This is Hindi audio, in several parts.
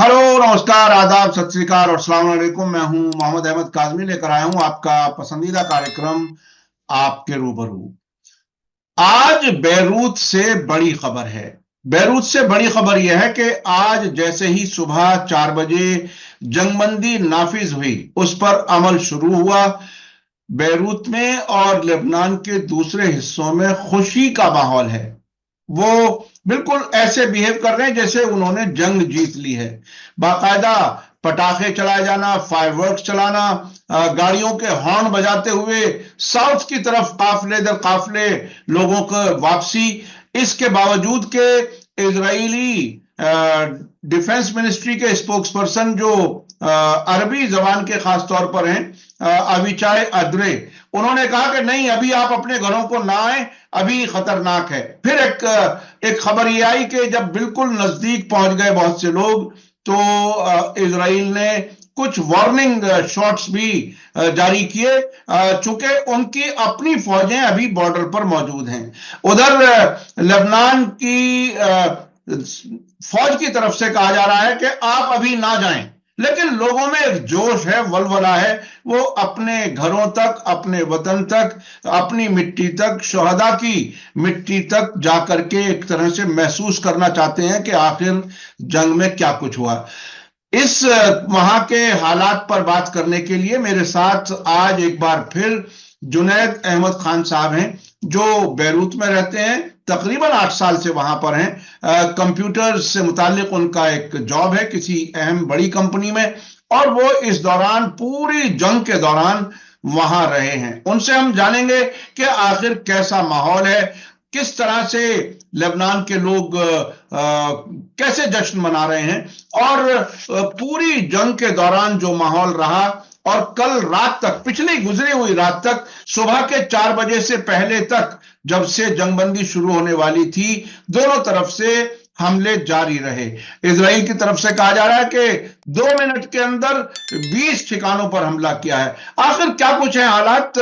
हेलो, नमस्कार, आदाब, सत श्री अकाल और अस्सलाम वालेकुम। मैं हूं मोहम्मद अहमद काज़मी, लेकर आया हूं आपका पसंदीदा कार्यक्रम आपके रूबरू। आज बैरूत से बड़ी खबर है। बैरूत से बड़ी खबर यह है कि आज जैसे ही सुबह 4 बजे जंगबंदी नाफिज हुई, उस पर अमल शुरू हुआ। बैरूत में और लेबनान के दूसरे हिस्सों में खुशी का माहौल है। वो बिल्कुल ऐसे बिहेव कर रहे हैं जैसे उन्होंने जंग जीत ली है। बाकायदा पटाखे चलाए जाना, फायरवर्क्स चलाना, गाड़ियों के हॉर्न बजाते हुए साउथ की तरफ काफले दर काफले लोगों को वापसी। इसके बावजूद के इजरायली डिफेंस मिनिस्ट्री के स्पोक्स पर्सन जो अरबी जबान के खास तौर पर हैं, अविचाय अद्रे, उन्होंने कहा कि नहीं, अभी आप अपने घरों को ना आए, अभी खतरनाक है। फिर एक खबर ये आई कि जब बिल्कुल नजदीक पहुंच गए बहुत से लोग, तो इजराइल ने कुछ वार्निंग शॉट्स भी जारी किए, चूंकि उनकी अपनी फौजें अभी बॉर्डर पर मौजूद हैं। उधर लेबनान की फौज की तरफ से कहा जा रहा है कि आप अभी ना जाएं, लेकिन लोगों में एक जोश है, वलवला है। वो अपने घरों तक, अपने वतन तक, अपनी मिट्टी तक, शहदा की मिट्टी तक जाकर के एक तरह से महसूस करना चाहते हैं कि आखिर जंग में क्या कुछ हुआ। इस वहां के हालात पर बात करने के लिए मेरे साथ आज एक बार फिर जुनैद अहमद खान साहब हैं, जो बैरूत में रहते हैं, तकरीबन 8 साल से वहां पर हैं। कंप्यूटर से मुतालिक उनका एक जॉब है किसी अहम बड़ी कंपनी में, और वो इस दौरान, पूरी जंग के दौरान वहां रहे हैं। उनसे हम जानेंगे कि आखिर कैसा माहौल है, किस तरह से लेबनान के लोग कैसे जश्न मना रहे हैं, और पूरी जंग के दौरान जो माहौल रहा, और कल रात तक, पिछली गुजरी हुई रात तक, सुबह के 4 बजे से पहले तक, जब से जंगबंदी शुरू होने वाली थी, दोनों तरफ से हमले जारी रहे। इजराइल की तरफ से कहा जा रहा है कि 2 मिनट के अंदर 20 ठिकानों पर हमला किया है। आखिर क्या कुछ है हालात?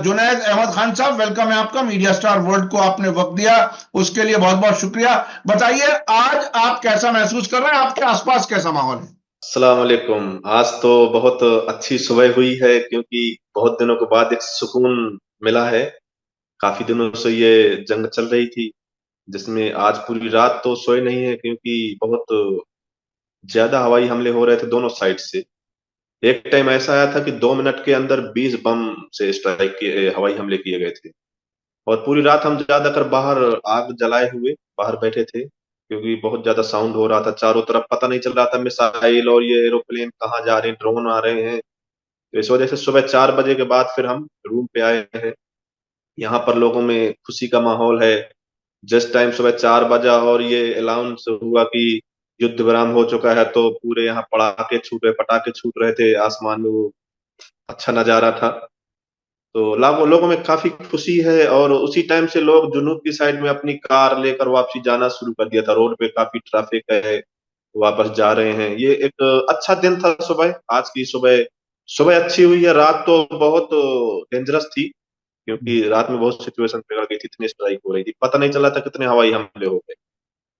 जुनैद अहमद खान साहब, वेलकम है आपका। मीडिया स्टार वर्ल्ड को आपने वक्त दिया, उसके लिए बहुत बहुत शुक्रिया। बताइए, आज आप कैसा महसूस कर रहे हैं? आपके आसपास कैसा माहौल है? अस्सलाम वालेकुम। आज तो बहुत अच्छी सुबह हुई है, क्योंकि बहुत दिनों के बाद एक सुकून मिला है। काफी दिनों से ये जंग चल रही थी, जिसमें आज पूरी रात तो सोए नहीं है, क्योंकि बहुत ज्यादा हवाई हमले हो रहे थे दोनों साइड से। एक टाइम ऐसा आया था कि 2 मिनट के अंदर 20 बम से स्ट्राइक किए, हवाई हमले किए गए थे। और पूरी रात हम ज्यादातर बाहर आग जलाए हुए बाहर बैठे थे, क्योंकि बहुत ज्यादा साउंड हो रहा था चारों तरफ। पता नहीं चल रहा था मिसाइल और ये एरोप्लेन कहाँ जा रहे हैं, ड्रोन आ रहे हैं। तो इस वजह से सुबह 4 बजे के बाद फिर हम रूम पे आए हैं। यहाँ पर लोगों में खुशी का माहौल है। जिस टाइम सुबह 4 बजा और ये अनाउंस हुआ कि युद्ध विराम हो चुका है, तो पूरे यहाँ पटाखे छूट रहे थे आसमान में। वो अच्छा नजारा था। तो लोगों में काफी खुशी है। और उसी टाइम से लोग जुनूब की साइड में अपनी कार लेकर वापसी जाना शुरू कर दिया था। रोड पे काफी ट्रैफिक है, वापस जा रहे हैं। ये एक अच्छा दिन था सुबह। आज की सुबह सुबह अच्छी हुई है। रात तो बहुत डेंजरस थी, क्योंकि रात में बहुत सिचुएशन बिगड़ गई थी। इतनी स्ट्राइक हो रही थी, पता नहीं चला था कितने हवाई हमले हो गए।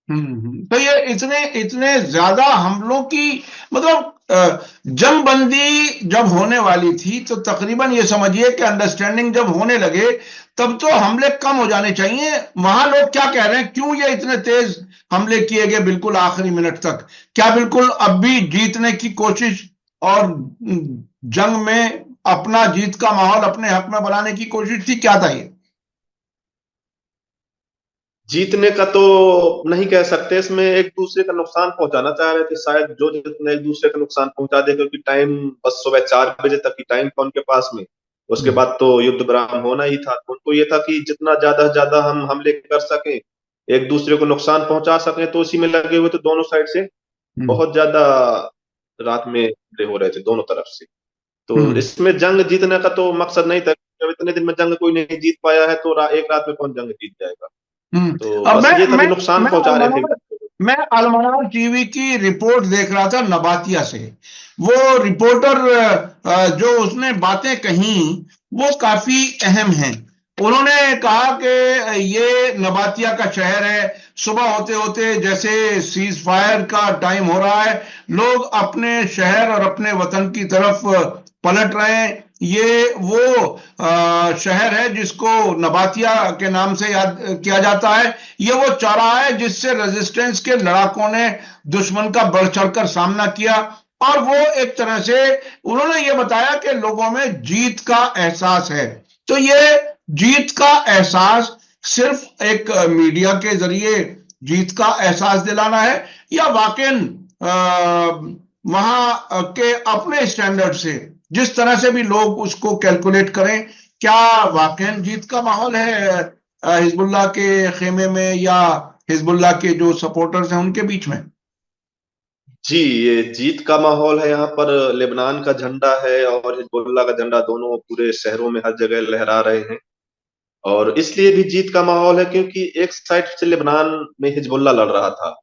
तो ये इतने इतने ज्यादा हमलों की, मतलब जंगबंदी जब होने वाली थी, तो तकरीबन ये समझिए कि अंडरस्टैंडिंग जब होने लगे, तब तो हमले कम हो जाने चाहिए। वहां लोग क्या कह रहे हैं, क्यों ये इतने तेज हमले किए गए बिल्कुल आखिरी मिनट तक? क्या बिल्कुल अब भी जीतने की कोशिश, और जंग में अपना जीत का माहौल अपने हक में बनाने की कोशिश थी? क्या था ये? जीतने का तो नहीं कह सकते, इसमें एक दूसरे का नुकसान पहुंचाना चाह रहे थे शायद, जो जितने एक दूसरे का नुकसान पहुंचा दे। क्योंकि टाइम बस सुबह 4 बजे तक की टाइम था उनके पास में। उसके हम्म। बाद तो युद्ध विराम होना ही था। तो उनको ये था कि जितना ज्यादा से ज्यादा हम हमले कर सकें, एक दूसरे को नुकसान पहुंचा सकें, तो उसी में लगे हुए थे दोनों साइड से। हम्म। बहुत ज्यादा रात में हमले हो रहे थे दोनों तरफ से। तो हम्म। इसमें जंग जीतने का तो मकसद नहीं था। जब इतने दिन में जंग कोई नहीं जीत पाया है, तो एक रात में कौन जंग जीत जाएगा। तो अब बस ये था कि नुकसान पहुंचा रहे थे। मैं अलमनार टीवी की रिपोर्ट देख रहा था नबातिया से। वो रिपोर्टर जो उसने बातें कही, वो काफी अहम हैं। उन्होंने कहा कि ये नबातिया का शहर है, सुबह होते होते जैसे सीज फायर का टाइम हो रहा है, लोग अपने शहर और अपने वतन की तरफ पलट रहे हैं। ये वो शहर है जिसको नबातिया के नाम से याद किया जाता है। ये वो चौराहा है जिससे रेजिस्टेंस के लड़ाकों ने दुश्मन का बढ़ चढ़कर सामना किया। और वो एक तरह से उन्होंने ये बताया कि लोगों में जीत का एहसास है। तो ये जीत का एहसास सिर्फ एक मीडिया के जरिए जीत का एहसास दिलाना है, या वाकई वहां के अपने स्टैंडर्ड से जिस तरह से भी लोग उसको कैलकुलेट करें, क्या वाकई जीत का माहौल है हिजबुल्लाह के खेमे में या हिजबुल्लाह के जो सपोर्टर्स हैं उनके बीच में? जी, ये जीत का माहौल है। यहाँ पर लेबनान का झंडा है और हिजबुल्लाह का झंडा, दोनों पूरे शहरों में हर जगह लहरा रहे हैं। और इसलिए भी जीत का माहौल है क्योंकि एक साइड से लेबनान में हिजबुल्लाह लड़ रहा था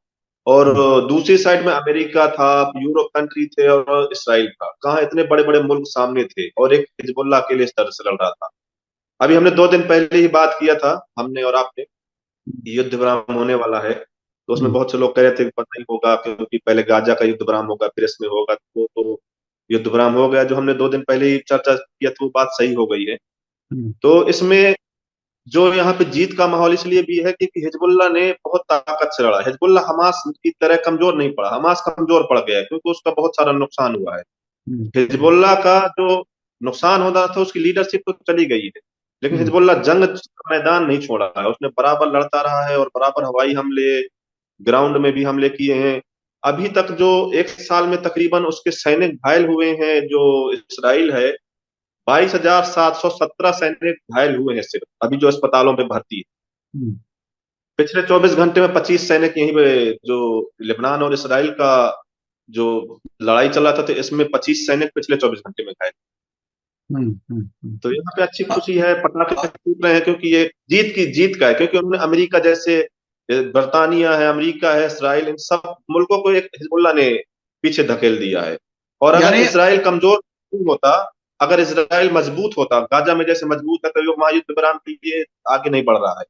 और दूसरी साइड में अमेरिका था, यूरोप कंट्री थे और इसराइल था। कहाँ इतने बड़े बड़े मुल्क सामने थे और एक हिजबुल्लाह अकेले इस तरह से लड़ रहा था। अभी हमने 2 दिन पहले ही बात किया था, हमने और आपने, युद्ध विराम होने वाला है। तो उसमें बहुत से लोग कह रहे थे कि पता नहीं होगा क्योंकि पहले गाजा का युद्ध विराम होगा फिर इसमें होगा, तो युद्ध विराम हो गया। जो हमने 2 दिन पहले ही चर्चा किया था वो बात सही हो गई है। तो इसमें जो यहाँ पे जीत का माहौल इसलिए भी है क्योंकि हिजबुल्लाह ने बहुत ताकत से लड़ा। हिजबुल्लाह हमास की तरह कमजोर नहीं पड़ा, हमास कमजोर पड़ गया है क्योंकि उसका बहुत सारा नुकसान हुआ है। हिजबुल्लाह का जो नुकसान होता था उसकी लीडरशिप तो चली गई है, लेकिन हिजबुल्लाह जंग का मैदान नहीं छोड़ा है। उसने बराबर लड़ता रहा है और बराबर हवाई हमले, ग्राउंड में भी हमले किए हैं। अभी तक जो 1 साल में तकरीबन उसके सैनिक घायल हुए हैं, जो इसराइल है, 22,717 सैनिक घायल हुए हैं सिर्फ अभी जो अस्पतालों में भर्ती है। पिछले 24 घंटे में 25 सैनिक यहीं पे, जो लेबनान और इसराइल का जो लड़ाई चल रहा था तो इसमें 25 सैनिक पिछले 24 घंटे में घायल। तो यहाँ पे अच्छी खुशी है, पटाखे फूट रहे हैं क्योंकि ये जीत का है, क्योंकि उन्होंने अमेरिका जैसे, बर्तानिया है, अमेरिका है, इसराइल, इन सब मुल्कों को एक हिजबुल्लाह ने पीछे धकेल दिया है। और अगर यानी इसराइल कमजोर नहीं होता, अगर इसराइल मजबूत होता, गाजा में जैसे मजबूत है, तो वो महायुद्ध विराम के लिए आगे नहीं बढ़ रहा है।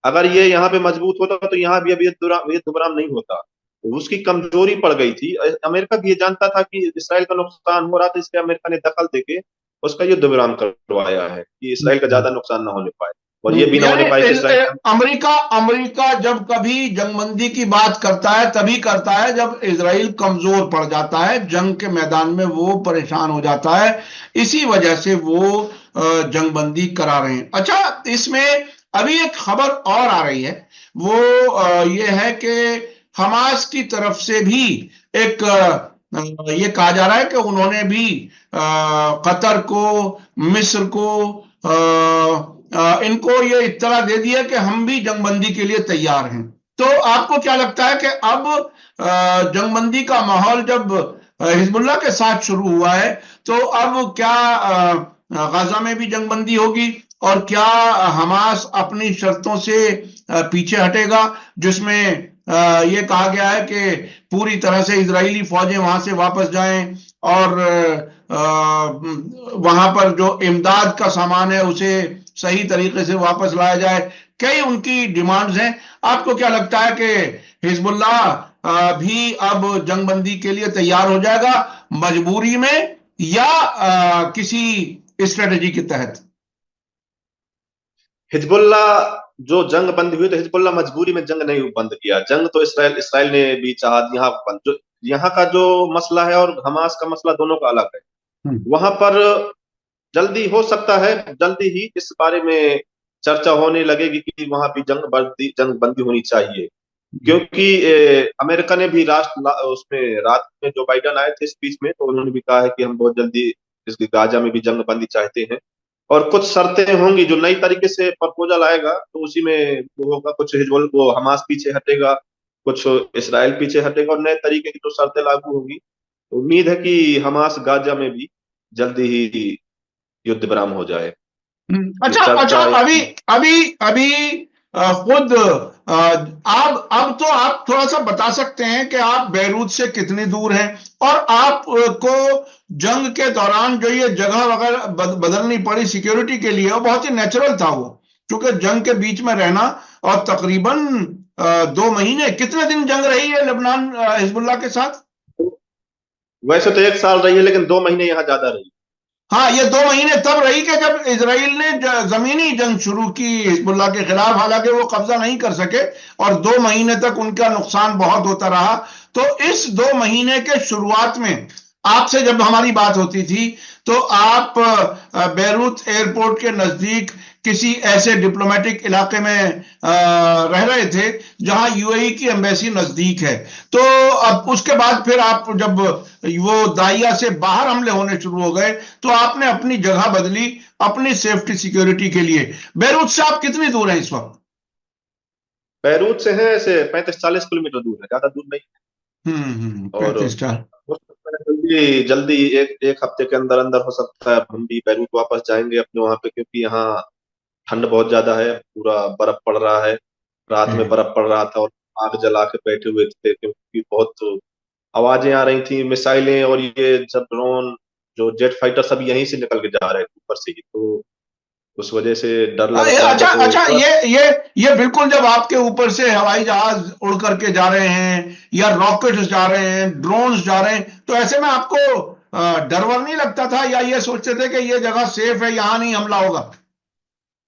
अगर ये यहाँ पे मजबूत होता तो यहाँ भी अभी युद्ध विराम नहीं होता। उसकी कमजोरी पड़ गई थी। अमेरिका भी ये जानता था कि इसराइल का नुकसान हो रहा था, इसलिए अमेरिका ने दखल देके उसका युद्ध विराम करवाया है कि इसराइल का ज्यादा नुकसान ना होने पाए, और ये भी ना यानी होने पाए कि इसराइल। अमेरिका अमेरिका जब कभी जंगबंदी की बात करता है तभी करता है जब इजराइल कमजोर पड़ जाता है, जंग के मैदान में वो परेशान हो जाता है, इसी वजह से वो जंगबंदी करा रहे हैं। अच्छा, इसमें अभी एक खबर और आ रही है, वो ये है कि हमास की तरफ से भी एक ये कहा जा रहा है कि उन्होंने भी कतर को, मिस्र को, इनको ये इत्तला दे दिया कि हम भी जंगबंदी के लिए तैयार हैं। तो आपको क्या लगता है कि अब जंगबंदी का माहौल जब हिजबुल्लाह के साथ शुरू हुआ है, तो अब क्या गाजा में भी जंगबंदी होगी, और क्या हमास अपनी शर्तों से पीछे हटेगा, जिसमें ये कहा गया है कि पूरी तरह से इजरायली फौजें वहां से वापस जाएं और वहां पर जो इमदाद का सामान है उसे सही तरीके से वापस लाया जाए। कई उनकी डिमांड्स हैं। आपको क्या लगता है कि हिजबुल्लाह भी अब जंगबंदी के लिए तैयार हो जाएगा, मजबूरी में या किसी स्ट्रेटजी के तहत? हिजबुल्लाह जो जंग बंद हुई तो हिजबुल्लाह मजबूरी में जंग नहीं बंद किया, जंग तो इसराइल इसराइल ने भी चाहा। यहाँ बंद, जो यहाँ का जो मसला है और हमास का मसला दोनों का अलग है। वहां पर जल्दी हो सकता है, जल्दी ही इस बारे में चर्चा होने लगेगी कि वहां भी जंग बंदी होनी चाहिए, क्योंकि अमेरिका ने भी उसमें रात में जो बाइडन आए थे स्पीच में, तो उन्होंने भी कहा है कि हम बहुत जल्दी इस गाजा में भी जंग बंदी चाहते हैं। और कुछ शर्तें होंगी जो नई तरीके से प्रपोजल आएगा, तो उसी में वो होगा, कुछ हिजबुल वो हमास पीछे हटेगा, कुछ इसराइल पीछे हटेगा और नए तरीके की जो शर्तें लागू होगी। तो उम्मीद है कि हमास गाजा में भी जल्दी ही युद्ध विराम हो जाए। ये अच्छा अच्छा, चर्चा अभी अभी अभी खुद अब तो आप थोड़ा सा बता सकते हैं कि आप बेरूत से कितनी दूर हैं, और आपको जंग के दौरान जो ये जगह वगैरह बदलनी पड़ी सिक्योरिटी के लिए, वो बहुत ही नेचुरल था वो, चूंकि जंग के बीच में रहना और तकरीबन 2 महीने, कितने दिन जंग रही है लेबनान हिजबुल्लाह के साथ? वैसे तो 1 साल रही है, लेकिन 2 महीने यहाँ ज्यादा रही। हाँ, ये 2 महीने तब रही कि जब इसराइल ने जमीनी जंग शुरू की हिजबुल्लाह के खिलाफ, हालांकि वो कब्जा नहीं कर सके और 2 महीने तक उनका नुकसान बहुत होता रहा। तो इस 2 महीने के शुरुआत में आपसे जब हमारी बात होती थी तो आप बेरूत एयरपोर्ट के नजदीक किसी ऐसे डिप्लोमेटिक इलाके में रह रहे थे जहां यूएई की एम्बेसी नजदीक है। तो अब उसके बाद फिर आप जब वो दाइया से बाहर हमले होने शुरू हो गए तो आपने अपनी जगह बदली अपनी सेफ्टी सिक्योरिटी के लिए। बेरूत से आप कितनी दूर हैं इस वक्त? बैरूत से है ऐसे 35-40 किलोमीटर दूर है, ज्यादा दूर नहीं। और 35 4। हो सकता है जल्दी जल्दी एक हफ्ते के अंदर अंदर हो सकता है हम भी बैरूत वापस जाएंगे अपने वहां पे, क्योंकि यहाँ ठंड बहुत ज्यादा है, पूरा बर्फ पड़ रहा है। रात में बर्फ पड़ रहा था और आग जला के बैठे हुए थे, क्योंकि बहुत आवाजें आ रही थी, मिसाइलें, और ये सब ड्रोन, जो जेट फाइटर सब यहीं से निकल के जा रहे थे ऊपर से ही, तो उस वजह से डर लग रहा अच्छा था। तो अच्छा, थोड़ा ये बिल्कुल जब आपके ऊपर से हवाई जहाज उड़ करके जा रहे हैं या रॉकेट्स जा रहे हैं, ड्रोन्स जा रहे हैं, तो ऐसे में आपको डर वर नहीं लगता था या ये सोचते थे कि ये जगह सेफ है, यहां नहीं हमला होगा?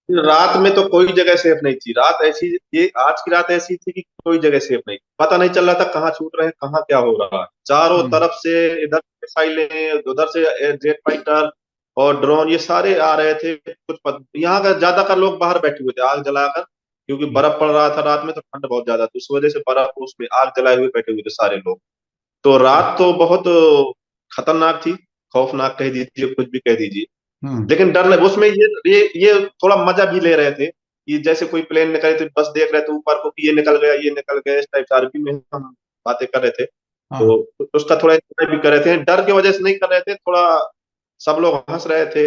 रात में तो कोई जगह सेफ नहीं थी। रात ऐसी, ये आज की रात ऐसी थी कि कोई जगह सेफ नहीं, पता नहीं चल रहा था कहाँ छूट रहे हैं, कहाँ क्या हो रहा है। चारों हम्म तरफ से, इधर मिसाइलें, उधर से जेट फाइटर और ड्रोन, ये सारे आ रहे थे। यहाँ का ज्यादातर लोग बाहर बैठे हुए थे आग जलाकर, क्योंकि बर्फ पड़ रहा था रात में, तो ठंड बहुत ज्यादा थी, उस वजह से बर्फ उसमें आग जलाए हुए बैठे हुए थे सारे लोग। तो रात तो बहुत खतरनाक थी, खौफनाक कह दीजिए, कुछ भी कह दीजिए। हम्म लेकिन डर लगे उसमें, ये थोड़ा मजा भी ले रहे थे कि जैसे कोई प्लेन निकले थे, बस देख रहे थे ऊपर को कि ये निकल गया, ये निकल गया, इस टाइप से अरबी में हम बातें कर रहे थे। हाँ तो उसका थोड़ा एंजॉय भी कर रहे थे, डर की वजह से नहीं कर रहे थे, थोड़ा सब लोग हंस रहे थे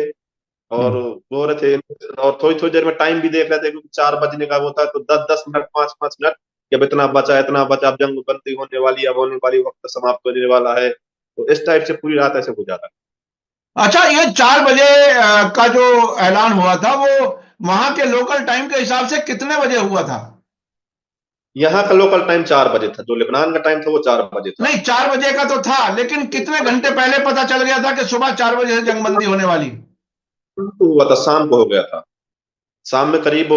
और हम्म बोल रहे थे। और थोड़ी थोड़ी देर में टाइम भी देख रहे थे, क्योंकि 4 बजने का होता है, तो 10-10 मिनट, 5-5 मिनट, कि अब इतना बचा, इतना बचा, अब जंग बंदी होने वाली, अब होने वाली, वक्त समाप्त होने वाला है। तो इस टाइप से पूरी रात ऐसे गुजारा। अच्छा, ये 4 बजे का जो ऐलान हुआ था वो वहां के लोकल टाइम के हिसाब से कितने बजे हुआ था? यहाँ का लोकल टाइम 4 बजे था, जो लेबनान का टाइम था वो 4 बजे था। नहीं, 4 बजे का तो था, लेकिन कितने घंटे पहले पता चल गया था कि सुबह 4 बजे से जंगबंदी होने वाली? तो हुआ था, शाम को हो गया था। शाम में करीब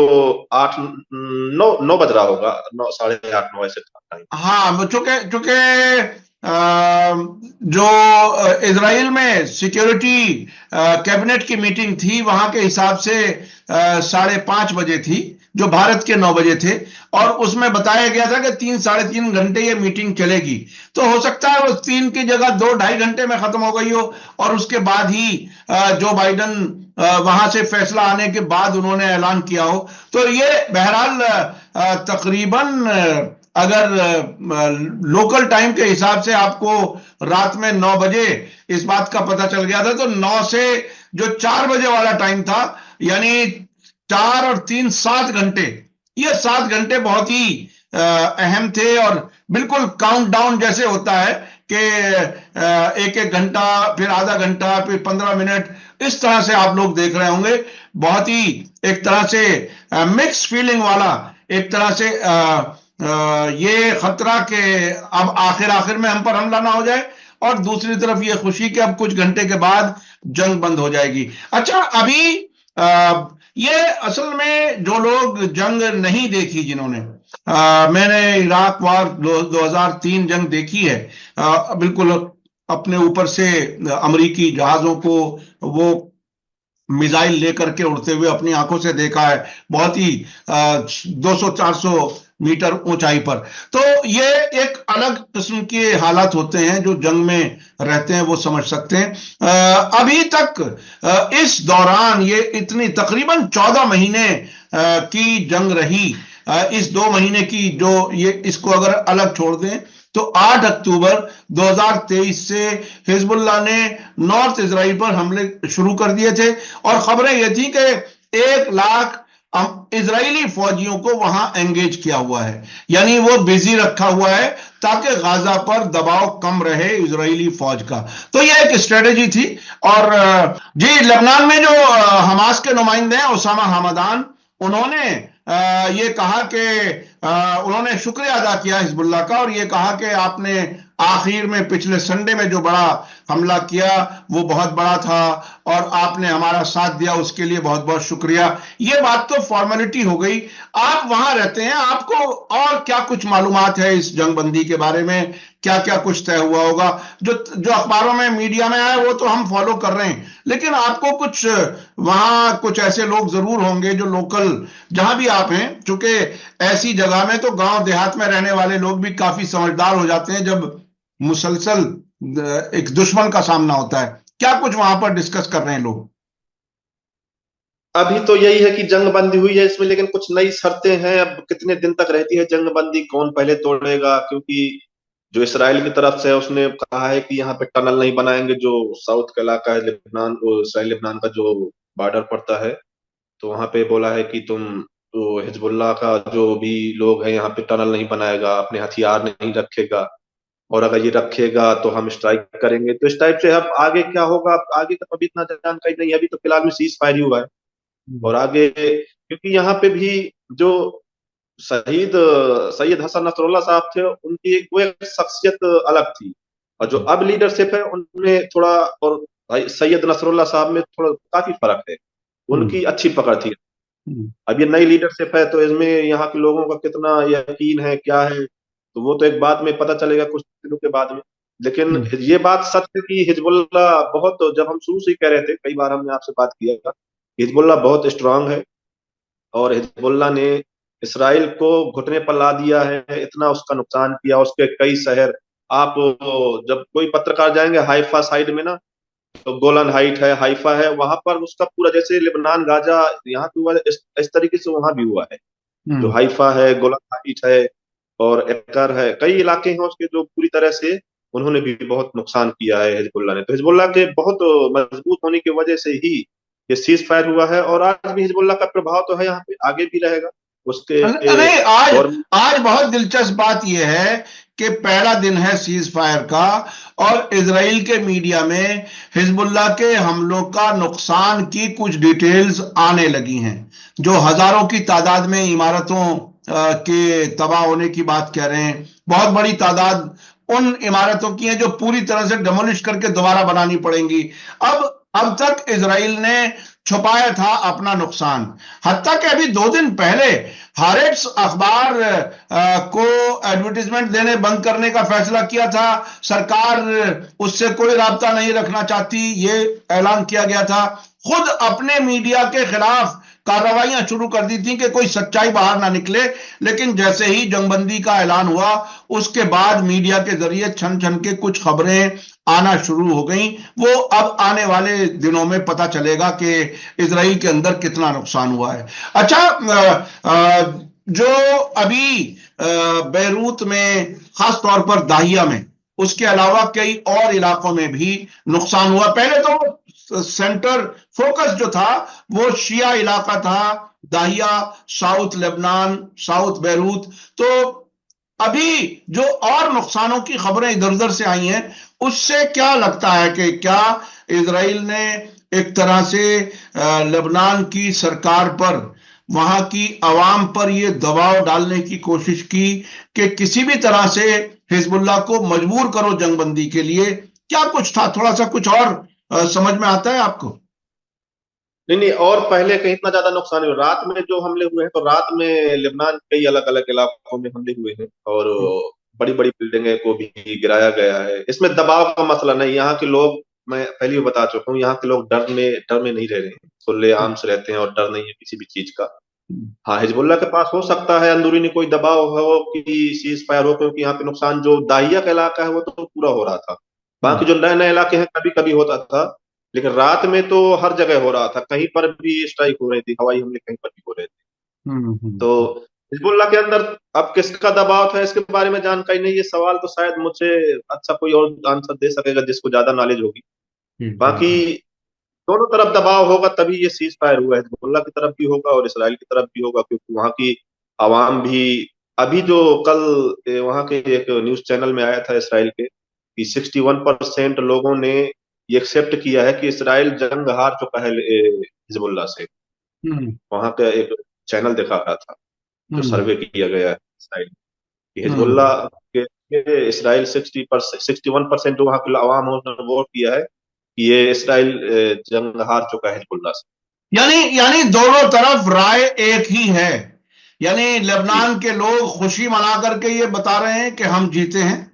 8 9 9 बज रहा होगा, 9, 8:30 9 ऐसे था टाइम। हाँ, चूंकि चूंकि जो इजराइल में सिक्योरिटी कैबिनेट की मीटिंग थी वहां के हिसाब से 5:30 बजे थी, जो भारत के 9 बजे थे, और उसमें बताया गया था कि 3 साढ़े 3 घंटे ये मीटिंग चलेगी। तो हो सकता है वो 3 की जगह 2 ढाई घंटे में खत्म हो गई हो और उसके बाद ही जो बाइडन वहां से फैसला आने के बाद उन्होंने ऐलान किया हो। तो ये बहरहाल तकरीबन अगर लोकल टाइम के हिसाब से आपको रात में 9 बजे इस बात का पता चल गया था, तो 9 से जो 4 बजे वाला टाइम था, यानी 4 और 3 7 घंटे, ये 7 घंटे बहुत ही अहम थे और बिल्कुल काउंटडाउन जैसे होता है कि एक एक घंटा, फिर आधा घंटा, फिर 15 मिनट, इस तरह से आप लोग देख रहे होंगे। बहुत ही एक तरह से मिक्स फीलिंग वाला, एक तरह से ये खतरा कि अब आखिर आखिर में हम पर हमला ना हो जाए, और दूसरी तरफ ये खुशी कि अब कुछ घंटे के बाद जंग बंद हो जाएगी। अच्छा, अभी ये असल में जो लोग जंग नहीं देखी, जिन्होंने मैंने इराक वार 2003 जंग देखी है, बिल्कुल अपने ऊपर से अमेरिकी जहाजों को वो मिसाइल लेकर के उड़ते हुए अपनी आंखों से देखा है, बहुत ही 200-400 मीटर ऊंचाई पर। तो ये एक अलग किस्म के हालात होते हैं, जो जंग में रहते हैं वो समझ सकते हैं। अभी तक इस दौरान ये इतनी तकरीबन 14 महीने की जंग रही। इस 2 महीने की जो ये, इसको अगर अलग छोड़ दें तो 8 अक्टूबर 2023 से हिजबुल्लाह ने नॉर्थ इजराइल पर हमले शुरू कर दिए थे, और खबरें ये थी कि 1 लाख इजरायली फौजियों को वहां एंगेज किया हुआ है, यानी वो बिजी रखा हुआ है ताकि गाजा पर दबाव कम रहे इजरायली फौज का। तो ये एक स्ट्रेटेजी थी। और जी, लेबनान में जो हमास के नुमाइंदे हैं, उसामा हमदान, उन्होंने ये कहा कि उन्होंने शुक्रिया अदा किया हिजबुल्लाह का, और ये कहा कि आपने आखिर में पिछले संडे में जो बड़ा हमला किया वो बहुत बड़ा था और आपने हमारा साथ दिया, उसके लिए बहुत बहुत शुक्रिया। ये बात तो फॉर्मेलिटी हो गई। आप वहां रहते हैं, आपको और क्या कुछ मालूमात है इस जंगबंदी के बारे में? क्या क्या कुछ तय हुआ होगा? जो जो अखबारों में मीडिया में आया वो तो हम फॉलो कर रहे हैं, लेकिन आपको कुछ वहां कुछ ऐसे लोग जरूर होंगे जो लोकल, जहां भी आप हैं, चूंकि ऐसी जगह में तो गांव देहात में रहने वाले लोग भी काफी समझदार हो जाते हैं जब मुसलसल एक दुश्मन का सामना होता है। क्या कुछ वहां पर डिस्कस कर रहे हैं लोग? अभी तो यही है कि जंग बंदी हुई है इसमें, लेकिन कुछ नई शर्तें हैं। अब कितने दिन तक रहती है जंग बंदी, कौन पहले तोड़ेगा? क्योंकि जो इसराइल की तरफ से है उसने कहा है कि यहाँ पे टनल नहीं बनाएंगे, जो साउथ का इलाका है लेबनान, वो इसराइल लेबनान का जो बॉर्डर पड़ता है, तो वहां पे बोला है कि तुम, तो हिजबुल्लाह का जो भी लोग हैं यहाँ पे टनल नहीं बनाएगा, अपने हथियार नहीं रखेगा, और अगर ये रखेगा तो हम स्ट्राइक करेंगे। तो इस टाइप से अब आगे क्या होगा, अब आगे का तो अभी इतना जानकारी नहीं है। अभी तो फिलहाल में सीज फायर ही हुआ है, और आगे क्योंकि यहाँ पे भी जो शहीद सैयद हसन नसरुल्लाह साहब थे, उनकी वो एक शख्सियत अलग थी, और जो अब लीडरशिप है उनमें थोड़ा, और भाई सैयद नसरुल्लाह साहब में थोड़ा काफी फर्क है। उनकी अच्छी पकड़ थी। अब ये नई लीडरशिप है, तो इसमें यहाँ के लोगों का कितना यकीन है, क्या है, तो वो तो एक बाद में पता चलेगा, कुछ दिनों के बाद में। लेकिन ये बात सच है कि हिजबुल्लाह बहुत, जब हम शुरू से ही कह रहे थे, कई बार हमने आपसे बात किया, हिजबुल्लाह बहुत स्ट्रांग है, और हिजबुल्लाह ने इसराइल को घुटने पर ला दिया है, इतना उसका नुकसान किया, उसके कई शहर, आप जब कोई पत्रकार जाएंगे हाइफा साइड में ना, तो गोलन हाइट है, हाइफा है, वहां पर उसका पूरा, जैसे लेबनान गाजा यहाँ पे हुआ है, इस तरीके से वहां भी हुआ है। जो हम्म। हाइफा है, गोलन हाइट है, और एकर है, कई इलाके हैं उसके जो पूरी तरह से उन्होंने भी बहुत नुकसान किया है हिजबुल्लाह ने। तो हिजबुल्लाह के बहुत मजबूत होने की वजह से ही ये सीज फायर हुआ है, और आज भी हिजबुल्लाह का प्रभाव तो है यहाँ पे, आगे भी रहेगा उसके नहीं, आज गवर्नमेंट। आज बहुत दिलचस्प बात यह है कि पहला दिन है सीज फायर का, और इसराइल के मीडिया में हिजबुल्लाह के हमलों का नुकसान की कुछ डिटेल्स आने लगी हैं, जो हजारों की तादाद में इमारतों के तबाह होने की बात कह रहे हैं। बहुत बड़ी तादाद उन इमारतों की है जो पूरी तरह से डेमोलिश करके दोबारा बनानी पड़ेंगी। अब तक इसराइल ने छुपाया था अपना नुकसान, हत्ता कि अभी 2 दिन पहले हारेट्स अखबार को एडवर्टीजमेंट देने बंद करने का फैसला किया था। सरकार उससे कोई राब्ता नहीं रखना चाहती, ये ऐलान किया गया था। खुद अपने मीडिया के खिलाफ कार्रवाइयां शुरू कर दी थी कि कोई सच्चाई बाहर ना निकले, लेकिन जैसे ही जंगबंदी का ऐलान हुआ उसके बाद मीडिया के जरिए छन छन के कुछ खबरें आना शुरू हो गई। वो अब आने वाले दिनों में पता चलेगा कि इसराइल के अंदर कितना नुकसान हुआ है। अच्छा, जो अभी बैरूत में, खास तौर पर दाहिया में, उसके अलावा कई और इलाकों में भी नुकसान हुआ। पहले तो सेंटर फोकस जो था वो शिया इलाका था, Dahiya, south Lebanon, south Beirut. तो अभी जो और नुकसानों की खबरें इधर उधर से आई हैं, उससे क्या लगता है कि क्या इसराइल ने एक तरह से लेबनान की सरकार पर, वहां की आवाम पर यह दबाव डालने की कोशिश की कि किसी भी तरह से हिजबुल्लाह को मजबूर करो जंगबंदी के लिए? क्या कुछ था, थोड़ा सा कुछ और समझ में आता है आपको? नहीं नहीं, और पहले कहीं इतना ज्यादा नुकसान नहीं हुआ। रात में जो हमले हुए हैं, तो रात में लेबनान के कई अलग अलग इलाकों में हमले हुए हैं, और बड़ी बड़ी बिल्डिंगें को भी गिराया गया है। इसमें दबाव का मसला नहीं, यहाँ के लोग, मैं पहले भी बता चुका हूँ, यहाँ के लोग डर में नहीं रह रहे हैं, खुले आम से रहते हैं, और डर नहीं है किसी भी चीज का। हाँ, हिजबुल्लाह के पास हो सकता है अंदरूनी कोई दबाव हो कि सीज फायर हो, क्योंकि यहाँ पे नुकसान जो दाहिया का इलाका है वो तो पूरा हो रहा था, बाकी जो नए नए इलाके हैं कभी कभी होता था, लेकिन रात में तो हर जगह हो रहा था, कहीं पर भी स्ट्राइक हो रही थी, हवाई हमले कहीं पर भी हो रहे थे। तो हिजबुल्लाह के अंदर अब किसका दबाव था इसके बारे में जानकारी नहीं, ये सवाल तो शायद मुझसे अच्छा कोई और आंसर दे सकेगा जिसको ज्यादा नॉलेज होगी। बाकी दोनों तरफ दबाव होगा तभी ये सीज फायर हुआ है, हिजबुल्लाह की तरफ भी होगा और इसराइल की तरफ भी होगा, क्योंकि वहां की आवाम भी, अभी जो कल वहां के एक न्यूज चैनल में आया था इसराइल के, कि 61% लोगों ने ये एक्सेप्ट किया है कि इसराइल जंग हार चुका है हिजबुल्लाह से। वहां का एक चैनल देखा रहा था, जो हम्म। सर्वे किया गया है इसराइल कि हम्म। हिजबुल्ला के इसराइल 61% जो वहां के अवाम हो उन्होंने वोट किया है कि ये इसराइल जंग हार चुका है हिजबुल्ला से। यानी यानी दोनों तरफ राय एक ही है। यानी जी लेबनान के लोग खुशी मना करके ये बता रहे हैं कि हम जीते हैं,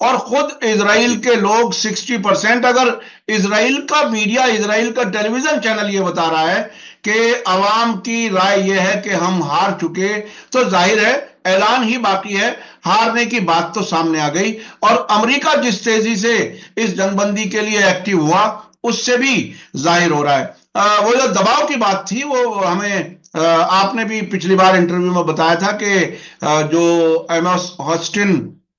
और खुद इसराइल जी के लोग 60%, अगर इसराइल का मीडिया, इसराइल का टेलीविजन चैनल ये बता रहा है कि अवाम की राय यह है कि हम हार चुके, तो जाहिर है ऐलान ही बाकी है, हारने की बात तो सामने आ गई। और अमेरिका जिस तेजी से इस जंगबंदी के लिए एक्टिव हुआ, उससे भी जाहिर हो रहा है। वो जो दबाव की बात थी वो हमें आपने भी पिछली बार इंटरव्यू में बताया था कि जो एमोस हॉस्टिन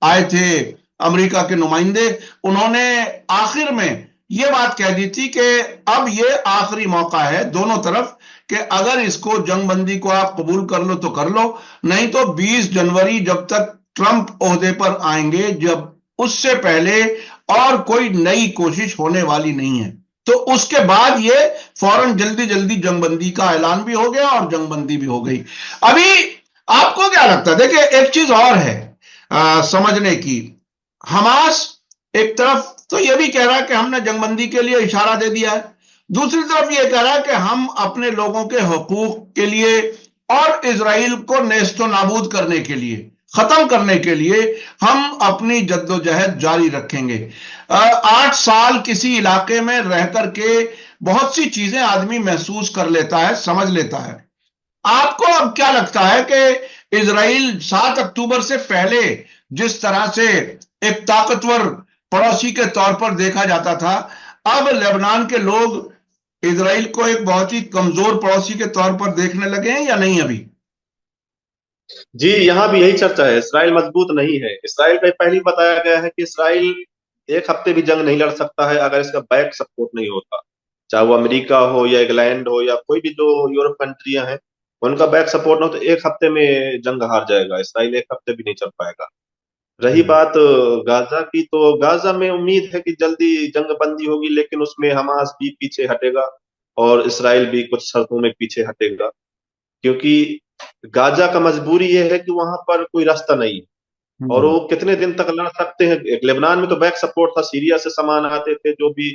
आए थे, अमेरिका के नुमाइंदे, उन्होंने आखिर में ये बात कह दी थी कि अब ये आखिरी मौका है दोनों तरफ कि अगर इसको जंगबंदी को आप कबूल कर लो तो कर लो, नहीं तो 20 जनवरी जब तक ट्रंप ओहदे पर आएंगे, जब उससे पहले और कोई नई कोशिश होने वाली नहीं है। तो उसके बाद ये फौरन जल्दी जल्दी जंगबंदी का ऐलान भी हो गया और जंगबंदी भी हो गई। अभी आपको क्या लगता है? देखिए, एक चीज और है समझने की। हमास एक तरफ तो यह भी कह रहा है कि हमने जंगबंदी के लिए इशारा दे दिया है, दूसरी तरफ यह कह रहा है कि हम अपने लोगों के हकूक के लिए और इसराइल को नेस्तो नाबूद करने के लिए, खत्म करने के लिए हम अपनी जद्दोजहद जारी रखेंगे। 8 साल किसी इलाके में रह करके बहुत सी चीजें आदमी महसूस कर लेता है, समझ लेता है। आपको अब क्या लगता है कि इजराइल 7 अक्टूबर से पहले जिस तरह से एक ताकतवर पड़ोसी के तौर पर देखा जाता था, अब लेबनान के लोग इजराइल को एक बहुत ही कमजोर पड़ोसी के तौर पर देखने लगे हैं या नहीं अभी? जी, यहाँ भी यही चर्चा है, इसराइल मजबूत नहीं है। इसराइल का पहले ही बताया गया है कि इसराइल एक हफ्ते भी जंग नहीं लड़ सकता है अगर इसका बैक सपोर्ट नहीं होता, चाहे वो अमेरिका हो या इंग्लैंड हो या कोई भी जो यूरोप कंट्रियां हैं, उनका बैक सपोर्ट ना हो तो एक हफ्ते में जंग हार जाएगा इसराइल, एक हफ्ते भी नहीं चल पाएगा। रही बात गाजा की, तो गाजा में उम्मीद है कि जल्दी जंग बंदी होगी, लेकिन उसमें हमास भी पीछे हटेगा और इसराइल भी कुछ शर्तों में पीछे हटेगा, क्योंकि गाजा का मजबूरी ये है कि वहां पर कोई रास्ता नहीं है और हम्म। वो कितने दिन तक लड़ सकते हैं। एक लेबनान में तो बैक सपोर्ट था, सीरिया से सामान आते थे, जो भी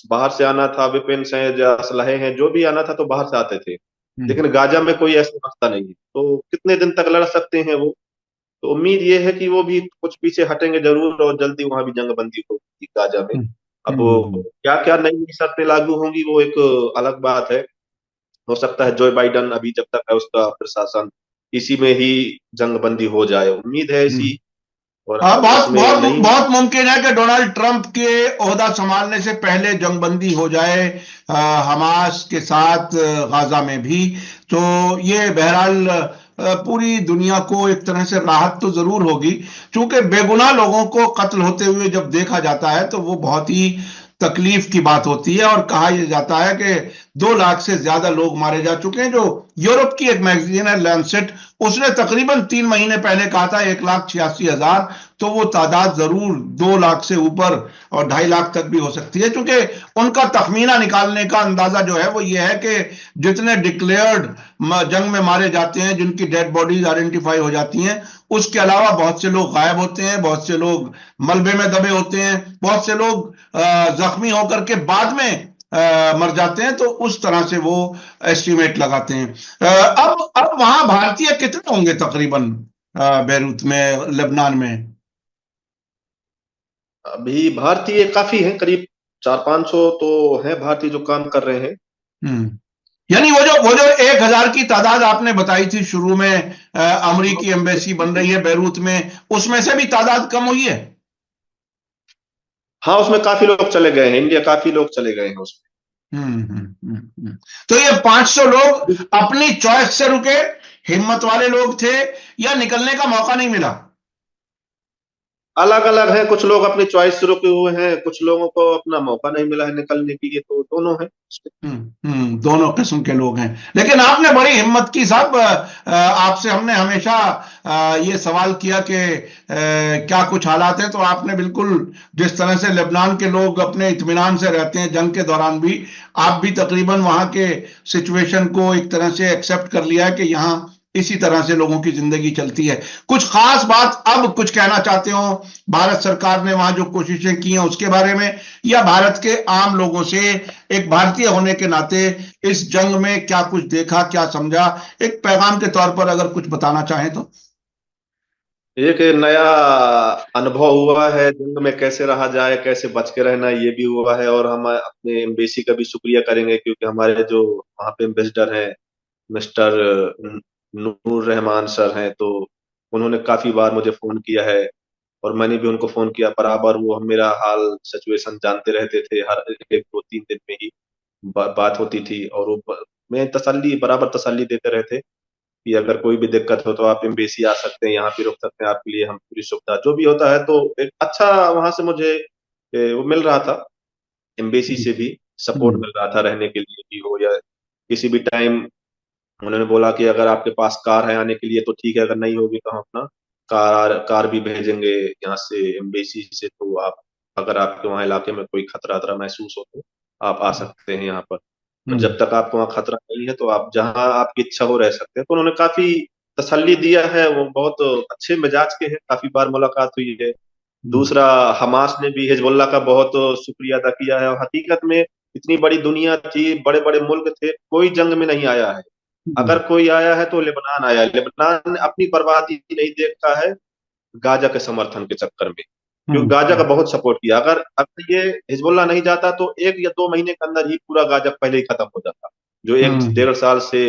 बाहर से आना था, वेपन्स हैं या असलहे हैं, जो भी आना था तो बाहर से आते थे। हम्म। लेकिन गाजा में कोई ऐसा रास्ता नहीं है, तो कितने दिन तक लड़ सकते हैं वो। तो उम्मीद ये है कि वो भी कुछ पीछे हटेंगे जरूर और जल्दी वहां भी जंग बंदी होगी गाजा में। हम्म। अब हम्म। क्या क्या नई नई शर्तें लागू होंगी वो एक अलग बात है। हो सकता है जो बाइडन अभी जब तक है उसका प्रशासन, इसी में ही जंग बंदी हो जाए, उम्मीद है हम्म। इसी। और हाँ, अगर बहुत इसमें बहुत नहीं बहुत हुआ। मुमकिन है कि डोनाल्ड ट्रंप के ओहदा संभालने से पहले जंगबंदी हो जाए हमास के साथ गाजा में भी। तो ये बहरहाल पूरी दुनिया को एक तरह से राहत तो जरूर होगी, क्योंकि बेगुनाह लोगों को कत्ल होते हुए जब देखा जाता है तो वो बहुत ही तकलीफ की बात होती है। और कहा यह जाता है कि 2 लाख से ज्यादा लोग मारे जा चुके हैं। जो यूरोप की एक मैगजीन है लैंसेट, उसने तकरीबन 3 महीने पहले कहा था 1,86,000। तो वो तादाद जरूर 2 लाख से ऊपर और 2.5 लाख तक भी हो सकती है, क्योंकि उनका तखमीना निकालने का अंदाजा जो है वो ये है कि जितने डिक्लेयर्ड जंग में मारे जाते हैं, जिनकी डेड बॉडीज आइडेंटिफाई हो जाती हैं, उसके अलावा बहुत से लोग गायब होते हैं, बहुत से लोग मलबे में दबे होते हैं, बहुत से लोग जख्मी होकर के बाद में मर जाते हैं। तो उस तरह से वो एस्टिमेट लगाते हैं। अब वहां भारतीय कितने होंगे तकरीबन बेरूत में, लेबनान में? अभी भारतीय काफी हैं, करीब 400-500 तो हैं भारतीय जो काम कर रहे हैं। हम्म। यानी वो जो 1,000 की तादाद आपने बताई थी शुरू में, अमरीकी एम्बेसी बन रही है बैरूत में, उसमें से भी तादाद कम हुई है? हाँ, उसमें काफी लोग चले गए हैं, इंडिया काफी लोग चले गए हैं उसमें। तो ये 500 लोग अपनी चॉइस से रुके, हिम्मत वाले लोग थे, या निकलने का मौका नहीं मिला? अलग अलग है, कुछ लोग अपनी चॉइस से रुके हुए हैं, कुछ लोगों को अपना मौका नहीं मिला है निकलने के लिए, तो दोनों है। दोनों किस्म के लोग हैं। लेकिन आपने बड़ी हिम्मत की साहब। आपसे हमने हमेशा ये सवाल किया कि क्या कुछ हालात हैं, तो आपने बिल्कुल जिस तरह से लेबनान के लोग अपने इत्मीनान से रहते हैं जंग के दौरान भी, आप भी तकरीबन वहां के सिचुएशन को एक तरह से एक्सेप्ट कर लिया है कि यहाँ इसी तरह से लोगों की जिंदगी चलती है। कुछ खास बात अब कुछ कहना चाहते हो भारत सरकार ने वहां जो कोशिशें की हैं उसके बारे में, या भारत के आम लोगों से एक भारतीय होने के नाते इस जंग में क्या कुछ देखा, क्या समझा, एक पैगाम के तौर पर अगर कुछ बताना चाहें तो? एक नया अनुभव हुआ है, जंग में कैसे रहा जाए, कैसे बच के रहना, ये भी हुआ है। और हम अपने एम्बेसी का भी शुक्रिया करेंगे, क्योंकि हमारे जो वहाँ पे एम्बेसडर हैं, मिस्टर नूर रहमान सर हैं, तो उन्होंने काफी बार मुझे फोन किया है और मैंने भी उनको फोन किया बराबर। वो मेरा हाल सिचुएशन जानते रहते थे, हर एक दो तीन दिन में ही बात होती थी। और मैं बराबर तसल्ली देते रहते कि अगर कोई भी दिक्कत हो तो आप एम्बेसी आ सकते हैं, यहाँ पे रुक सकते हैं, आपके लिए हम पूरी सुविधा जो भी होता है। तो एक अच्छा वहां से मुझे वो मिल रहा था, एम्बेसी से भी सपोर्ट हम्म, मिल रहा था, रहने के लिए भी हो या किसी भी टाइम। उन्होंने बोला कि अगर आपके पास कार है आने के लिए तो ठीक है, अगर नहीं होगी तो हम अपना कार भी भेजेंगे यहाँ से एम्बेसी से। तो आप, अगर आपके वहाँ इलाके में कोई खतरा वतरा महसूस हो तो आप आ सकते हैं यहाँ पर। और हम्म, जब तक आपको वहाँ खतरा नहीं है तो आप जहाँ आपकी इच्छा हो रह सकते हैं। तो उन्होंने काफी तसल्ली दिया है, वो बहुत अच्छे मिजाज के हैं, काफी बार मुलाकात हुई है। हम्म, दूसरा, हमास ने भी हिजबुल्लाह का बहुत शुक्रिया अदा किया है। और हकीकत में इतनी बड़ी दुनिया थी, बड़े बड़े मुल्क थे, कोई जंग में नहीं आया है। हम्म, अगर कोई आया है तो लेबनान आया है। लेबनान अपनी बर्बादी नहीं देखता है गाजा के समर्थन के चक्कर में, क्योंकि गाजा का हम्म, बहुत सपोर्ट किया। अगर अगर ये हिजबुल्लाह नहीं जाता तो 1 या 2 महीने के अंदर ही पूरा गाजा पहले ही खत्म हो जाता, जो एक हम्म, 1.5 साल से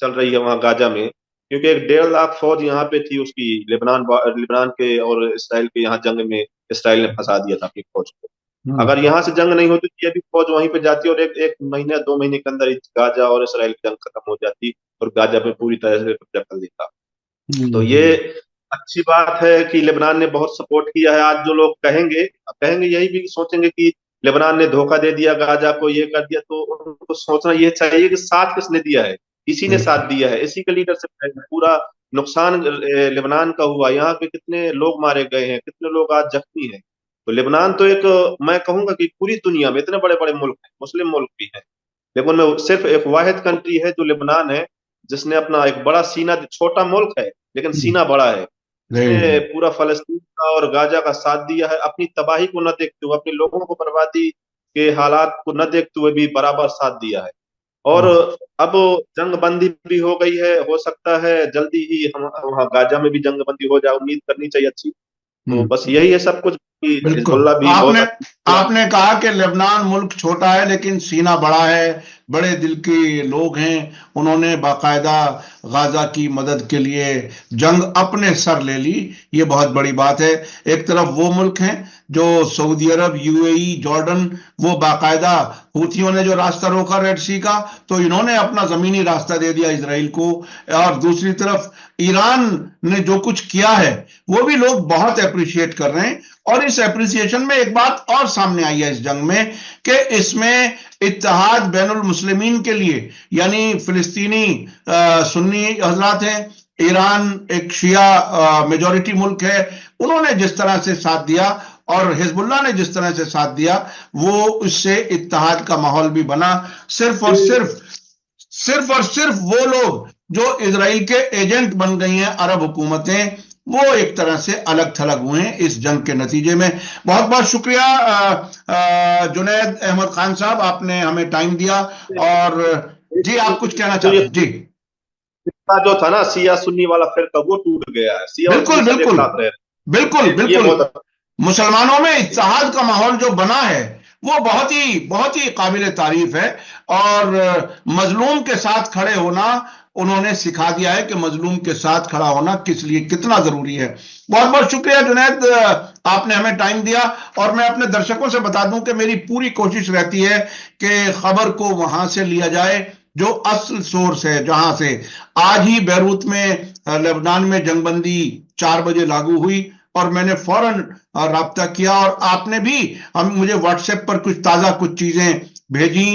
चल रही है वहां गाजा में। क्योंकि 1.5 लाख फौज यहाँ पे थी उसकी, लेबनान के और इसराइल के यहाँ जंग में इसराइल ने फंसा दिया था अपनी फौज को। हम्म, अगर यहाँ से जंग नहीं होती तो ये भी फौज वहीं पे जाती और एक 1 महीने 2 महीने के अंदर ही गाजा और इसराइल की जंग खत्म हो जाती और गाजा पे पूरी तरह से कब्जा कर लेता। तो ये हम्म, अच्छी बात है कि लेबनान ने बहुत सपोर्ट किया है। आज जो लोग कहेंगे, कहेंगे यही भी सोचेंगे कि लेबनान ने धोखा दे दिया गाजा को, ये कर दिया, तो उनको सोचना ये चाहिए कि साथ किसने दिया है। इसी ने बिल्कुल। साथ दिया है, इसी का लीडरशिप है। पूरा नुकसान लेबनान का हुआ, यहाँ पे कितने लोग मारे गए हैं, कितने लोग आज जख्मी हैं। तो लेबनान तो एक, मैं कहूंगा कि पूरी दुनिया में इतने बड़े बड़े मुल्क हैं, मुस्लिम मुल्क भी हैं, लेकिन उनमें सिर्फ एक वाहिद कंट्री है जो लेबनान है, जिसने अपना एक बड़ा सीना, छोटा मुल्क है लेकिन हम्म, सीना बड़ा है, जिसने नहीं, पूरा फलस्तीन का और गाजा का साथ दिया है, अपनी तबाही को न देखते हुए, अपने लोगों को बर्बादी के हालात को न देखते हुए भी बराबर साथ दिया है। और नहीं, अब जंग बंदी भी हो गई है, हो सकता है जल्दी ही हम वहाँ गाजा में भी जंग बंदी हो जाए, उम्मीद करनी चाहिए अच्छी। तो बस हम्म, यही है सब कुछ कि बिल्कुल। हिजबुल्लाह भी बहुत आपने अच्छा। आपने कहा कि लेबनान मुल्क छोटा है लेकिन सीना बड़ा है, बड़े दिल के लोग हैं। उन्होंने बाकायदा गाजा की मदद के लिए जंग अपने सर ले ली। ये बहुत बड़ी बात है। एक तरफ वो मुल्क हैं जो सऊदी अरब, यूएई, जॉर्डन, वो बाकायदा हूथियों ने जो रास्ता रोका रेड सी का, तो इन्होंने अपना जमीनी रास्ता दे दिया इसराइल को। और दूसरी तरफ ईरान ने जो कुछ किया है वो भी लोग बहुत अप्रिशिएट कर रहे हैं। और इस एप्रिसिएशन में एक बात और सामने आई है इस जंग में, कि इसमें इत्तेहाद बैनुल मुस्लिमीन के लिए, यानी फिलिस्तीनी सुन्नी हजरात हैं, ईरान एक शिया मेजॉरिटी मुल्क है, उन्होंने जिस तरह से साथ दिया और हिजबुल्लाह ने जिस तरह से साथ दिया, वो उससे इत्तेहाद का माहौल भी बना। सिर्फ और सिर्फ सिर्फ और सिर्फ वो लोग जो इसराइल के एजेंट बन गई हैं, अरब हुकूमतें, वो एक तरह से अलग थलग हुए हैं इस जंग के नतीजे में। बहुत बहुत शुक्रिया जुनैद अहमद खान साहब, आपने हमें टाइम दिया। और जी, आप कुछ कहना जो ये चाहते हैं? जी, फिरका जो था ना, सिया सुन्नी वाला फिरका, वो टूट गया है। सिया और बिल्कुल सुन्नी सब एक बिल्कुल, साथ रह रहे बिल्कुल हैं, ये बिल्कुल। बहुत अच्छा। मुसलमानों में इत्तेहाद का माहौल जो बना है वो बहुत ही काबिल तारीफ है। और मजलूम के साथ खड़े होना उन्होंने सिखा दिया है कि मजलूम के साथ खड़ा होना किस लिए कितना जरूरी है। बहुत बहुत शुक्रिया जुनैद, आपने हमें टाइम दिया। और मैं अपने दर्शकों से बता दूं कि मेरी पूरी कोशिश रहती है कि खबर को वहां से लिया जाए जो असल सोर्स है, जहां से आज ही बैरूत में लेबनान में जंगबंदी 4 बजे लागू हुई और मैंने फौरन राब्ता किया और आपने भी मुझे व्हाट्सएप पर कुछ चीजें भेजी,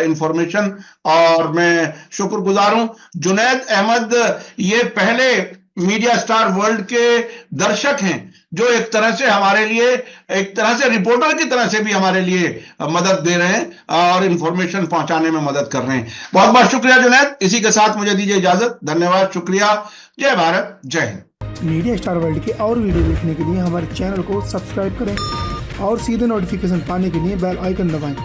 इंफॉर्मेशन, और मैं शुक्रगुजार हूं। जुनैद अहमद ये पहले मीडिया स्टार वर्ल्ड के दर्शक हैं जो एक तरह से हमारे लिए, एक तरह से रिपोर्टर की तरह से भी हमारे लिए मदद दे रहे हैं और इंफॉर्मेशन पहुंचाने में मदद कर रहे हैं। बहुत बहुत शुक्रिया जुनैद। इसी के साथ मुझे दीजिए इजाजत। धन्यवाद, शुक्रिया। जय भारत, जय हिंद। मीडिया स्टार वर्ल्ड के और वीडियो देखने के लिए हमारे चैनल को सब्सक्राइब करें और सीधे नोटिफिकेशन पाने के लिए बेल आइकन दबाएं।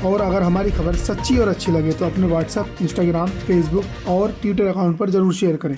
और अगर हमारी खबर सच्ची और अच्छी लगे तो अपने व्हाट्सएप, इंस्टाग्राम, फेसबुक और ट्विटर अकाउंट पर जरूर शेयर करें।